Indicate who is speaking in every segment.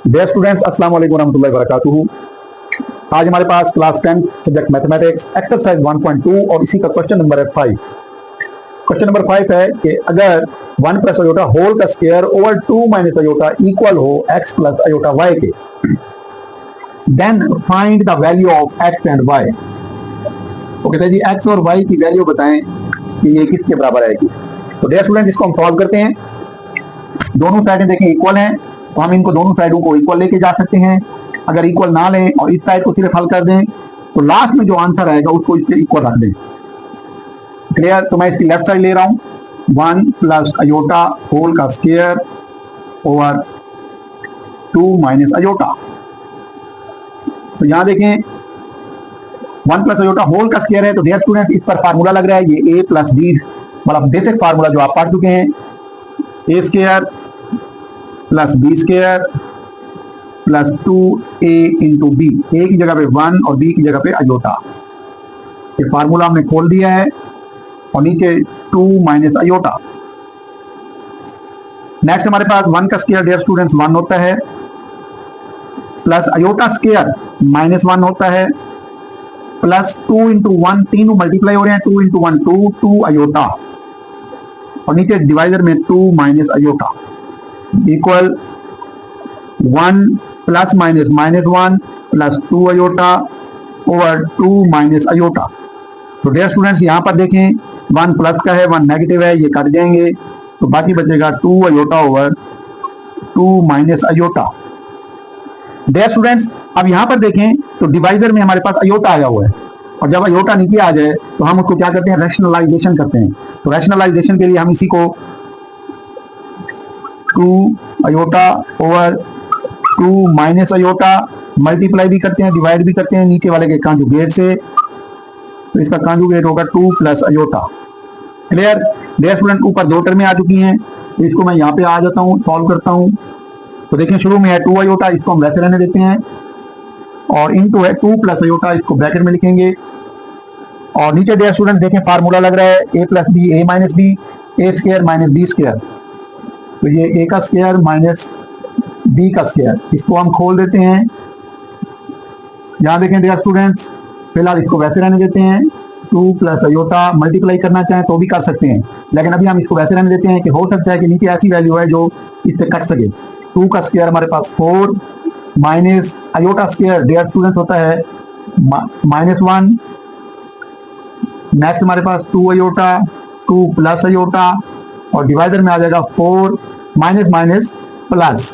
Speaker 1: Dear students, अस्सलाम वालेकुम रहमतुल्लाहि व बरकातुहू। आज हमारे पास क्लास 10 सब्जेक्ट मैथमेटिक्स एक्सरसाइज 1.2 और इसी का क्वेश्चन नंबर है 5। क्वेश्चन नंबर 5 है कि अगर 1 प्लस अयोटा होल का square over 2 minus iota equal हो x प्लस अयोटा y के, then find the value of x and y। तो कहते हैं जी x और y की वैल्यू बताएं कि ये किसके बराबर आएगी। तो डियर स्टूडेंट, इसको हम सॉल्व करते हैं। दोनों साइडें देखें इक्वल हैं, तो हम इनको दोनों साइडों को इक्वल लेके जा सकते हैं। अगर इक्वल ना लें और इस साइड को सिर्फ हल कर दें तो लास्ट में जो आंसर आएगा उसको इससे इक्वल रख दें। क्लियर? तो मैं इसकी लेफ्ट साइड ले रहा हूं 1 प्लस अयोटा होल का स्क्वायर ओवर 2 माइनस अयोटा। तो यहां देखें 1 प्लस अयोटा होल का स्क्वायर है, तो डियर स्टूडेंट इस पर फार्मूला लग रहा है, ये a प्लस बी, मतलब बेसिक फार्मूला जो आप पढ़ चुके हैं, A square plus B square plus 2a into B. A की जगह पे 1 और बी की जगह पे अयोटा। ये फार्मूला हमने खोल दिया है और नीचे 2 माइनस अयोटा। नेक्स्ट हमारे पास 1 का स्क्वायर डियर स्टूडेंट्स 1 होता है, प्लस अयोटा स्क्वायर माइनस 1 होता है, प्लस 2 इंटू 1, तीनों मल्टीप्लाई हो रहे हैं, 2 इंटू 1 2 अयोटा, और नीचे डिवाइजर में 2 minus iota equal 1 plus minus minus 1 plus 2 iota over 2 minus iota. तो डियर स्टूडेंट्स यहां पर देखें 1 प्लस का है, 1 नेगेटिव है, ये कट जाएंगे, तो बाकी बचेगा 2 iota over 2 minus iota. Dear students अब यहां पर देखें तो डिवाइजर में हमारे पास अयोटा आया हुआ है, और जब अयोटा नीचे आ जाए तो हम उसको क्या करते हैं, रैशनलाइजेशन करते हैं। तो रैशनलाइजेशन के लिए हम इसी को 2 iota over 2 minus iota multiply भी करते हैं, डिवाइड भी करते हैं नीचे वाले के कांजुगेट से, तो इसका कांजुगेट होगा 2 plus iota. Clear? Dear student ऊपर दो टर्में आ चुकी हैं, तो इसको मैं यहाँ पे आ जाता हूँ, सॉल्व करता हूँ। तो देखिए शुरू में है 2 अयोटा, इसको हम वैसे रहने देते हैं, और इनटू है 2 प्लस अयोटा, इसको ब्रैकेट में लिखेंगे। और नीचे डियर स्टूडेंट देखें फार्मूला लग रहा है a plus B A minus B, A square minus B square, तो ये a का स्क्वायर माइनस b का स्क्वायर, इसको हम खोल देते हैं। यहां देखें डियर स्टूडेंट्स, फिलहाल इसको वैसे रहने देते हैं, 2 प्लस अयोटा, मल्टीप्लाई करना चाहें तो भी कर सकते हैं, लेकिन अभी हम इसको वैसे रहने देते हैं कि हो सकता है कि नीचे ऐसी वैल्यू है जो इससे कट सके। 2 का स्क्वायर हमारे पास 4 minus iota square dear students होता है माइनस 1। नेक्स्ट हमारे पास 2 अयोटा, 2 प्लस अयोटा, और डिवाइडर में आ जाएगा 4 माइनस माइनस प्लस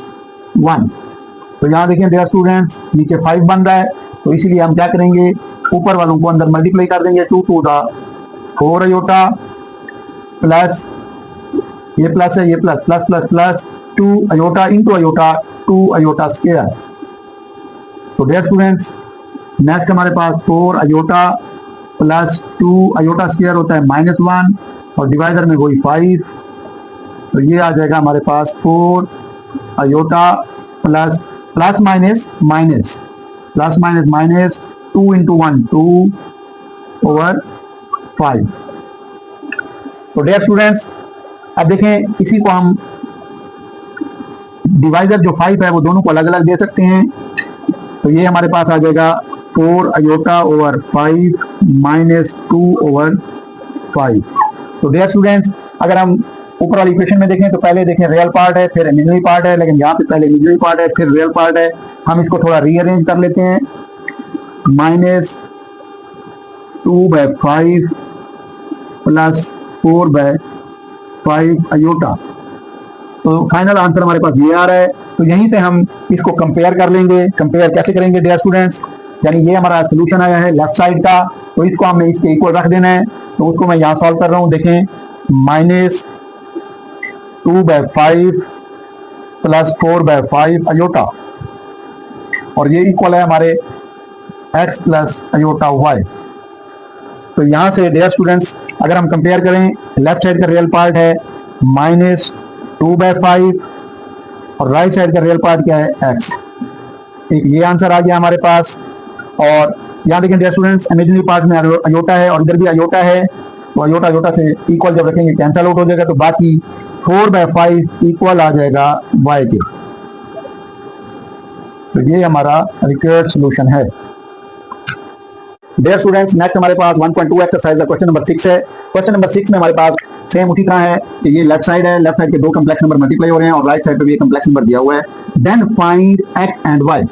Speaker 1: 1। तो यहाँ देखिए डियर स्टूडेंट्स नीचे 5 बन रहा है, तो इसीलिए हम क्या करेंगे, ऊपर वालों को अंदर मल्टीप्लाई कर देंगे, 2 टू द 4 अयोटा प्लस ये प्लस है, ये plus plus plus plus 2 iota into iota 2 iota square. तो डियर स्टूडेंट्स नेक्स्ट हमारे पास 4 अयोटा प्लस 2 अयोटा स्क्वायर होता है माइनस 1, और डिवाइडर में वही 5, तो ये आ जाएगा हमारे पास 4 iota plus plus minus minus plus minus minus 2 into 1 2 over 5। तो डियर स्टूडेंट्स अब देखें इसी को हम डिवाइजर जो 5 है वो दोनों को अलग अलग दे सकते हैं, तो ये हमारे पास आ जाएगा 4 अयोटा ओवर 5 माइनस 2 ओवर 5। तो डियर स्टूडेंट्स अगर हम ऊपर वाली इक्वेशन में देखें तो पहले देखें रियल पार्ट है, फिर इमेजिनरी पार्ट है, लेकिन यहाँ पे पहले इमेजिनरी पार्ट है फिर रियल पार्ट है। हम इसको थोड़ा रीअरेंज कर लेते हैं, माइनस 2/5 प्लस 4/5 अयोटा। तो फाइनल आंसर हमारे पास ये आ रहा है। तो यहीं से हम इसको कंपेयर कर लेंगे। कंपेयर कैसे करेंगे डियर स्टूडेंट्स, यानी ये हमारा सोल्यूशन आया है लेफ्ट साइड का, तो इसको हमने इसके इक्वल रख देना है। तो उसको मैं यहाँ सॉल्व कर रहा हूँ, देखें माइनस 2/5 प्लस 4/5 अयोटा, और ये इक्वल है हमारे x प्लस अयोटा y। तो यहाँ से डियर स्टूडेंट्स अगर हम कंपेयर करें, लेफ्ट साइड का रियल पार्ट है माइनस 2/5 और राइट साइड का रियल पार्ट क्या है x। एक ये आंसर आ गया हमारे पास। और यहाँ देखें डियर स्टूडेंट्स इमेजिनरी पार्ट में अयोटा है और इधर भी अयोटा है, तो अयोटा अयोटा से इक्वल जब रखेंगे कैंसल आउट हो जाएगा, तो बाकी 4/5 इक्वल आ जाएगा y के। तो ये हमारा रिक्वायर्ड सोल्यूशन है। डियर स्टूडेंट्स, नेक्स्ट हमारे पास 1.2 एक्सरसाइज का क्वेश्चन नंबर 6 है। क्वेश्चन नंबर 6 में हमारे पास सेम उसी तरह है कि ये लेफ्ट साइड है, लेफ्ट साइड के दो कम्प्लेक्स नंबर मल्टीप्लाई हो रहे हैं और राइट साइड पे भी एक कम्प्लेक्स नंबर दिया हुआ है। Then find X and Y,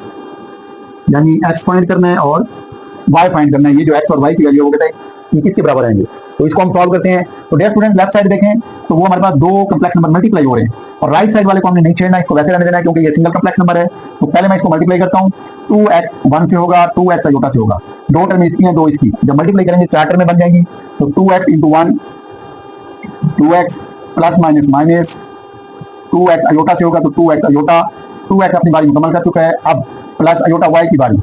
Speaker 1: यानी एक्स फाइंड करना है और वाई फाइंड करना है। ये जो एक्स और वाई की वैल्यू होगी ये किसके बराबर आएंगे, तो इसको हम सॉल्व करते हैं। तो डियर स्टूडेंट, लेफ्ट साइड देखें तो वो हमारे पास दो कम्प्लेक्स नंबर मल्टीप्लाई हो रहे हैं और राइट साइड वाले को हमने नहीं छेड़ना, इसको वैसे रहने देना है क्योंकि ये सिंगल कम्प्लेक्स नंबर है। तो पहले मैं इसको मल्टीप्लाई करता हूँ। 2x 1 से होगा, 2x अयोटा से होगा। दो टर्म इसकी हैं, दो इसकी, जब मल्टीप्लाई करेंगे 4 टर्म में बन जाएंगी। तो 2x into 1 2x plus minus minus 2x iota से होगा तो 2x अयोटा। 2x अपनी बारी मुकम्मल कर चुका है। अब प्लस अयोटा y की बारी,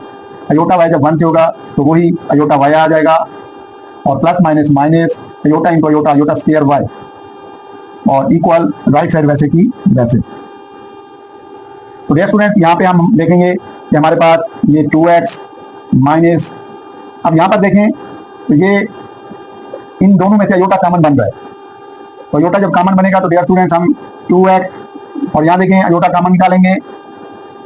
Speaker 1: अयोटा y जब 1 से होगा तो वही अयोटा y आ जाएगा और plus minus minus iota into iota, iota square y और इक्वल राइट साइड वैसे की वैसे। तो डियर स्टूडेंट, यहाँ पे हम देखेंगे कि हमारे पास ये 2x माइनस, अब यहाँ पर देखें तो ये इन दोनों में से अयोटा कॉमन बन रहा है। तो अयोटा जब कॉमन बनेगा तो डियर स्टूडेंट्स हम 2x और यहाँ देखें अयोटा कॉमन निकालेंगे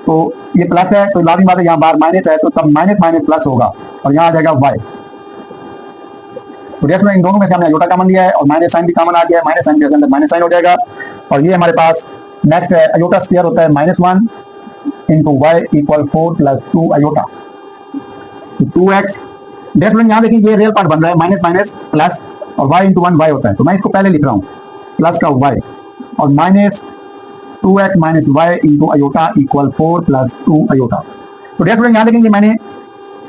Speaker 1: तो ये प्लस है, तो लाजिम बात है यहाँ बार माइनस है तो तब माइनस माइनस प्लस होगा और यहाँ आ जाएगा y। तो डियर इन दोनों में से हमने अयोटा कॉमन लिया है और माइनस साइन भी कॉमन आ गया है, माइनस साइन के अंदर माइनस साइन हो जाएगा। और ये हमारे पास नेक्स्ट है अयोटा स्क्वायर होता है -1 into Y equal 4 plus 2 iota. 2x dear यहाँ देखिए ये रियल पार्ट बन रहा है, माइनस माइनस प्लस और y इंटू 1 y होता है, तो मैं इसको पहले लिख रहा हूँ प्लस का y और minus 2x minus Y into iota equal 4 plus 2 iota. तो डियर यहाँ देखिए ये मैंने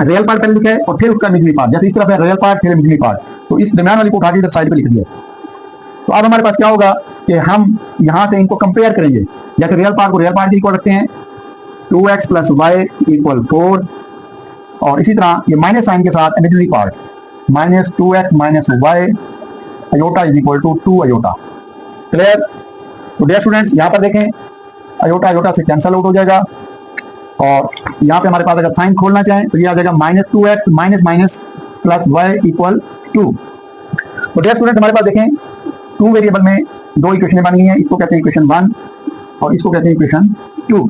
Speaker 1: रियल पार्ट पहले लिखा है और फिर उसका मिडिल पार्ट, जैसे इस तरफ है रियल पार्ट फिर मिडिल पार्ट, तो इस दरमियान वाली को उठा के इधर साइड पे लिख दिया। तो अब हमारे पास क्या होगा कि हम यहाँ से इनको कंपेयर करेंगे, जैसे रियल पार्ट को रियल पार्ट के इक्वल रखते हैं 2x प्लस वाई इक्वल 4 और इसी तरह ये माइनस साइन के साथ imaginary part minus 2x minus Y iota is equal to 2 iota. Clear? तो डियर स्टूडेंट्स यहाँ पर देखें अयोटा अयोटा से कैंसल आउट हो जाएगा और यहाँ पे हमारे पास अगर साइन खोलना चाहें तो ये आ जाएगा -2x minus minus plus Y equal 2। तो डियर स्टूडेंट्स हमारे पास देखें 2 वेरिएबल में दो इक्वेशन बन गई हैं, इसको कहते हैं इक्वेशन 1 और इसको कहते हैं इक्वेशन 2।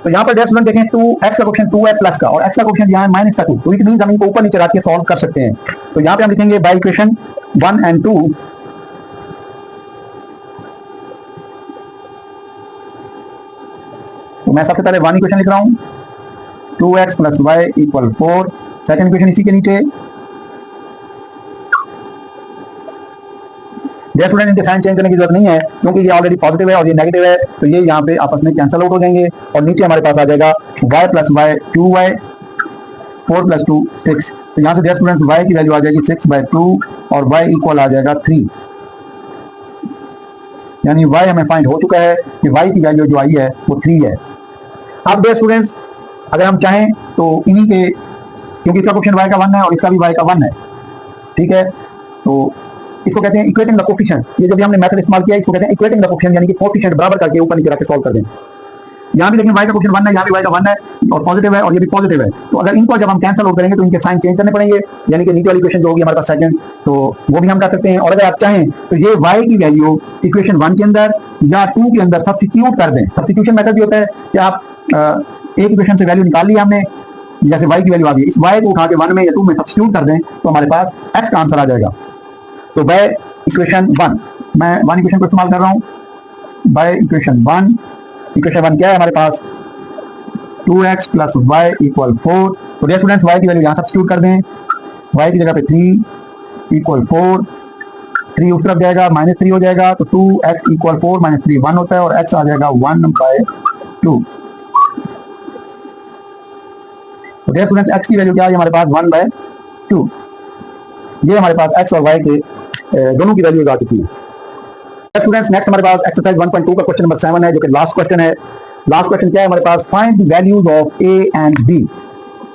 Speaker 1: तो यहाँ पर डियर स्टूडेंट देखें 2x का क्वेश्चन 2 है प्लस का और x का क्वेश्चन यहाँ है माइनस का 2, तो इट मींस हम इनको ऊपर नीचे रख के सॉल्व कर सकते हैं। तो यहाँ पे हम लिखेंगे बाय इक्वेशन 1 एंड 2 तो मैं सबसे पहले 1 इक्वेशन लिख रहा हूँ 2x plus Y equal 4, second equation इसी के नीचे। डियर स्टूडेंट इनके साइन चेंज करने की जरूरत नहीं है क्योंकि ये ऑलरेडी पॉजिटिव है और ये नेगेटिव है, तो ये यहाँ पे आपस में कैंसल आउट हो जाएंगे और नीचे हमारे पास आ जाएगा y plus Y 2y 4 plus 2 6। तो यहाँ से डियर स्टूडेंट्स y की वैल्यू आ जाएगी 6/2 और y इक्वल आ जाएगा 3, यानी y हमें फाइंड हो चुका है कि y की वैल्यू जो आई है वो 3 है। अब डियर स्टूडेंट्स अगर हम चाहें तो इन्हीं के, क्योंकि इसका क्वेश्चन y का 1 है और इसका भी y का 1 है, ठीक है, तो इसको कहते हैं इक्वेटिंग द कोफिशिएंट। ये जब भी हमने मेथड इस्तेमाल किया इसको कहते हैं इक्वेटिंग द कोफिशिएंट, यानी कि कोफिशिएंट बराबर करके ऊपर नीचे रख के सॉल्व कर दें। यहाँ भी देखें y का क्वेश्चन 1 है, यहाँ भी y का 1 है और पॉजिटिव है और ये भी पॉजिटिव है, तो अगर इनको जब हम कैंसिल आउट करेंगे तो इनके साइन चेंज करने पड़ेंगे, यानी कि नीचे वाली इक्वेशन जो होगी हमारे पास सेकंड, तो वो भी हम कर सकते हैं। और अगर आप चाहें तो ये y की वैल्यू इक्वेशन 1 के अंदर या 2 के अंदर सब्स्टिट्यूट कर दें। सब्स्टिट्यूशन मेथड भी होता है कि आप एक इक्वेशन से वैल्यू निकाल ली हमने, जैसे y की वैल्यू आ गई, इस y को उठा के 1 में या 2 में सब्स्टिट्यूट कर दें तो हमारे पास x का आंसर आ जाएगा। तो बाय इक्वेशन 1 मैं 1 इक्वेशन को इस्तेमाल कर रहा हूँ। बाय इक्वेशन 1, इक्वेशन 1 क्या है हमारे पास 2x प्लस वाई इक्वल 4। तो डियर स्टूडेंट्स y की वैल्यू यहाँ सब्स्टिट्यूट कर दें, y की जगह पे 3 इक्वल 4, 3 उस तरफ जाएगा -3 हो जाएगा, तो 2x इक्वल 4 माइनस 3 1 होता है और x आ जाएगा 1/2। तो डियर स्टूडेंट्स x की वैल्यू क्या है हमारे पास 1/2। ये हमारे पास x और y के दोनों की वैल्यू आ चुकी है। स्टूडेंट्स नेक्स्ट हमारे पास एक्सरसाइज 1.2 का क्वेश्चन नंबर 7 है जो कि लास्ट क्वेश्चन है। लास्ट क्वेश्चन क्या है हमारे पास, find the values of a and b,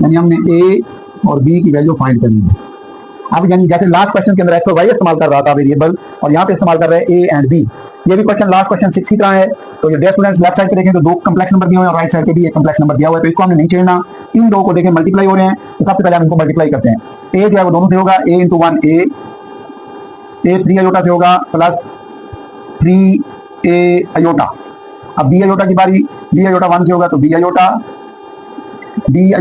Speaker 1: यानी हमने a और b की वैल्यू फाइंड करनी है। अब यानी जैसे लास्ट क्वेश्चन के अंदर x और y इस्तेमाल कर रहा था वेरिएबल और यहाँ पे इस्तेमाल कर रहे हैं a एंड b। ये भी क्वेश्चन लास्ट क्वेश्चन 6 की तरह है। तो ये डियर स्टूडेंट्स लेफ्ट साइड पे देखें तो दो कम्प्लेक्स नंबर दिए हुए हैं और राइट साइड पे भी एक कम्प्लेक्स नंबर दिया हुआ है, तो इसको हमने नहीं छेड़ना। इन दो को देखें मल्टीप्लाई हो रहे हैं, तो सबसे पहले हम इनको मल्टीप्लाई करते हैं। a जो है वो दोनों से होगा, a इंटू 1 a 3 अयोटा से होगा प्लस 3a अयोटा अब बी आयोटा की बारी, बी आयोटा 1 से होगा तो बी आयोटा 3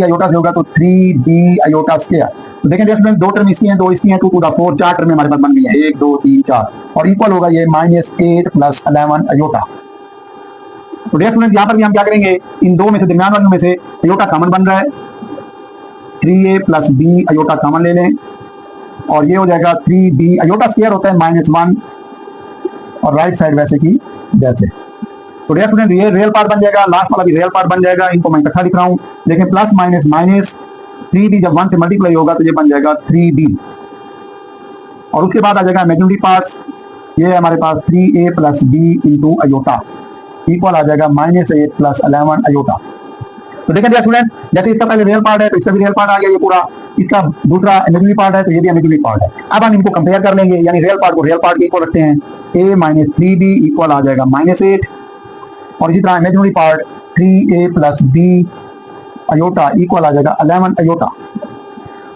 Speaker 1: आयोटा से होगा तो 3b आयोटा स्क्वायर। तो देखें स्टूडेंट दो टर्म इसकी हैं, दो इसकी हैं, 2 टू द 4 चार टर्म हमारे पास बन गई है, 1 2 3 4 और इक्वल होगा ये -8 + 11 आयोटा। तो डियर स्टूडेंट यहाँ पर भी हम क्या करेंगे, इन दो में से दरमियान वालों में से आयोटा कॉमन बन रहा है, 3a + b आयोटा कॉमन ले लें और ये हो जाएगा 3b आयोटा स्क्वायर होता है -1 और राइट साइड वैसे की वैसे। तो डियर स्टूडेंट ये रियल पार्ट बन जाएगा, लास्ट वाला भी रियल पार्ट बन जाएगा, इनको मैं इकट्ठा लिख रहा हूँ। देखें प्लस माइनस माइनस 3b जब 1 से मल्टीप्लाई होगा तो ये बन जाएगा 3b और उसके बाद आ जाएगा इमेजिनरी पार्ट्स, ये है हमारे पास 3a + b into iota equal आ जाएगा -8 + 11 आयोटा। तो देखें डियर स्टूडेंट जैसे इसका पहले रियल पार्ट है तो इसका भी रियल पार्ट आ गया ये पूरा, इसका दूसरा इमेजिनरी पार्ट है तो ये भी इमेजिनरी पार्ट है। अब हम इनको कंपेयर कर लेंगे, यानी रियल पार्ट को रियल पार्ट के इक्वल रखते हैं, a - 3b इक्वल आ जाएगा -8 और इसी तरह imaginary part 3a + b iota equal आ जाएगा 11 आयोटा।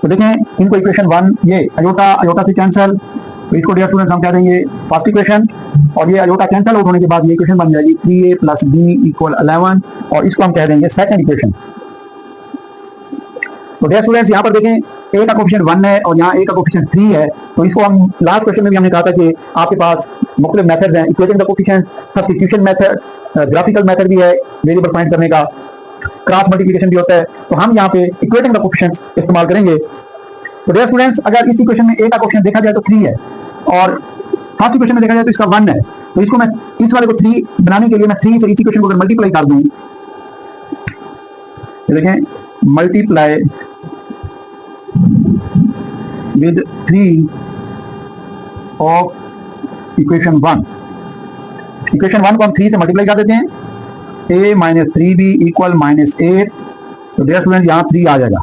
Speaker 1: तो देखें इनको इक्वेशन 1 ये आयोटा आयोटा से कैंसिल, तो इसको डियर स्टूडेंट्स हम क्या देंगे फर्स्ट इक्वेशन और ये आयोटा कैंसिल आउट होने के बाद ये इक्वेशन बन जाएगी 3a + b इक्वल 11 और इसको हम कह देंगे सेकंड इक्वेशन। तो डियर स्टूडेंट्स यहाँ पर देखें a का कोफिशिएंट 1 है और यहाँ a का कोफिशिएंट 3 है, तो इसको हम लास्ट क्वेश्चन में भी हमने कहा था कि आपके पास मुख्तलिफ मेथड्स हैं, equating the coefficient, substitution method, graphical method भी है वेरिएबल फाइंड करने का, क्रॉस मल्टीप्लिकेशन भी होता है, तो हम यहाँ पे इक्वेटिंग द कोफिशिएंट्स इस्तेमाल करेंगे। तो डियर स्टूडेंट्स अगर इस इक्वेशन में a का कोफिशिएंट देखा जाए तो 3 है और फर्स्ट इक्वेशन में देखा जाए तो इसका 1 है, तो इसको मैं इस वाले को 3 बनाने के लिए मैं 3 से इस इक्वेशन को अगर मल्टीप्लाई कर दूं, देखें multiply with 3 of equation 1, equation 1 को हम 3 से मल्टीप्लाई कर देते हैं, a - 3b इक्वल -8। तो डियर स्टूडेंट यहाँ 3 आ जाएगा,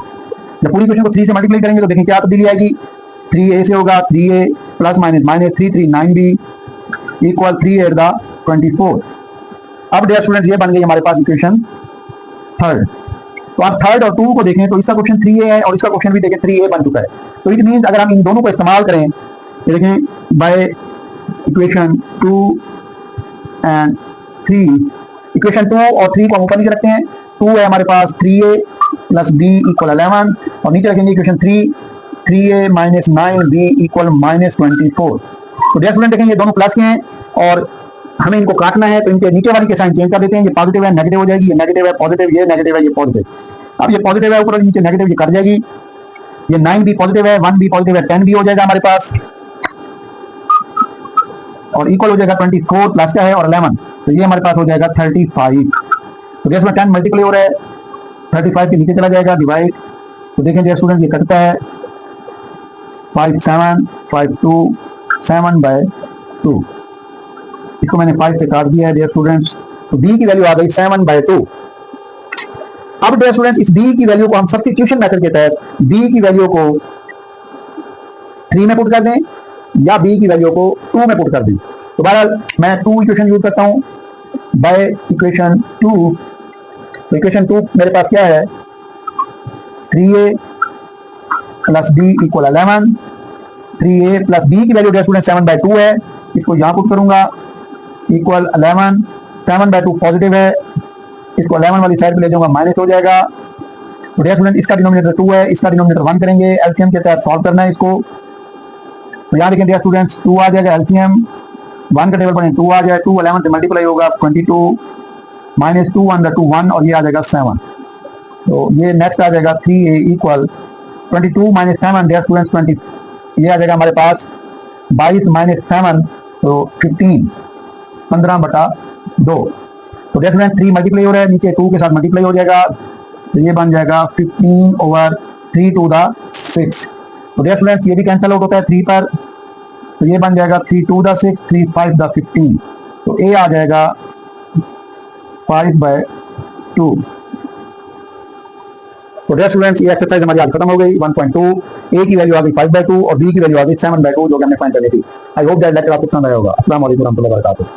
Speaker 1: जब पूरी इक्वेशन को 3 से मल्टीप्लाई करेंगे तो देखें क्या तब्दीली आएगी, 3a से होगा 3a plus minus -3 3 9b equal 3 8 24। अब डियर स्टूडेंट्स ये बन गई हमारे पास इक्वेशन थर्ड। तो आप थर्ड और 2 को देखें तो इसका क्वेश्चन 3a है और इसका क्वेश्चन भी देखें 3a बन चुका है, तो इट मीन्स अगर हम इन दोनों को इस्तेमाल करें तो देखें बाय इक्वेशन 2 एंड 3, इक्वेशन 2 और 3 को हम ऊपर नीचे रखते हैं, 2 है हमारे पास 3a + b इक्वल 11 और नीचे रखेंगे इक्वेशन 3a - 9b इक्वल -24। तो डियर स्टूडेंट देखें ये दोनों प्लस के हैं और हमें इनको काटना है तो इनके नीचे वाली के साइन चेंज कर देते हैं, ये पॉजिटिव है नेगेटिव हो जाएगी, ये नेगेटिव है पॉजिटिव, ये नेगेटिव है ये पॉजिटिव। अब ये पॉजिटिव है ऊपर नीचे नेगेटिव ये कट जाएगी, ये 9b पॉजिटिव है, 1b पॉजिटिव है, 10b हो जाएगा हमारे पास और इक्वल हो जाएगा 24 प्लस का है और 11, तो ये हमारे पास हो जाएगा 35। तो जैसे 10 मल्टीप्लाई हो रहा है 35 के नीचे चला जाएगा डिवाइड, तो देखें डियर स्टूडेंट ये कटता है 5 7 5 2 7/2, इसको मैंने 5 से काट दिया है डियर स्टूडेंट्स, तो b की वैल्यू आ गई 7/2। अब डियर स्टूडेंट्स इस b की वैल्यू को हम सब्स्टिट्यूशन मेथड के तहत b की वैल्यू को 3 में पुट कर दें या b की वैल्यू को 2 में पुट कर दें। तो बहरहाल मैं 2 इक्वेशन यूज करता हूं बाय इक्वेशन 2। तो इक्वेशन 2 मेरे पास क्या है, 3a + b equal 11, 3a + b की वैल्यू डियर स्टूडेंट 7/2 है, इसको यहां पुट करूंगा इक्वल 11, 7/2 पॉजिटिव है, इसको 11 वाली साइड पे ले जाऊंगा माइनस हो जाएगा। तो डियर स्टूडेंट इसका डिनोमिनेटर 2 है, इसका डिनोमिनेटर 1 करेंगे, एलसीएम के तहत सॉल्व करना है इसको। तो यहाँ देखें डियर स्टूडेंट्स 2 आ जाएगा, एलसीएम 1 का टेबल पढ़ें 2 आ जाए, 2 11 से मल्टीप्लाई होगा 22 -2 × 2 1 और ये आ जाएगा 7। तो ये नेक्स्ट आ जाएगा 3a इक्वल 22 - 7 डियर स्टूडेंट्स 20, ये आ जाएगा हमारे पास 22 - 7 तो 15/2। तो डियर स्टूडेंट 3 मल्टीप्लाई हो रहा है, नीचे 2 के साथ मल्टीप्लाई हो जाएगा, तो ये बन जाएगा 15/3 to the 6। तो डियर स्टूडेंट्स ये भी कैंसिल आउट होता है 3 पर, तो ये बन जाएगा 3 to the 6 3 5 the 15, तो a आ जाएगा 5/2। तो डियर स्टूडेंट्स ये एक्सरसाइज हमारी आज खत्म हो गई 1.2, a की वैल्यू आ गई 5/2 और b की वैल्यू आ गई 7/2 जो कि हमने फाइंड कर ली थी। आई होप दैट लेक्चर आपको पसंद आया होगा। अस्सलाम वालेकुम रहमतुल्लाहि व बरकातुहू।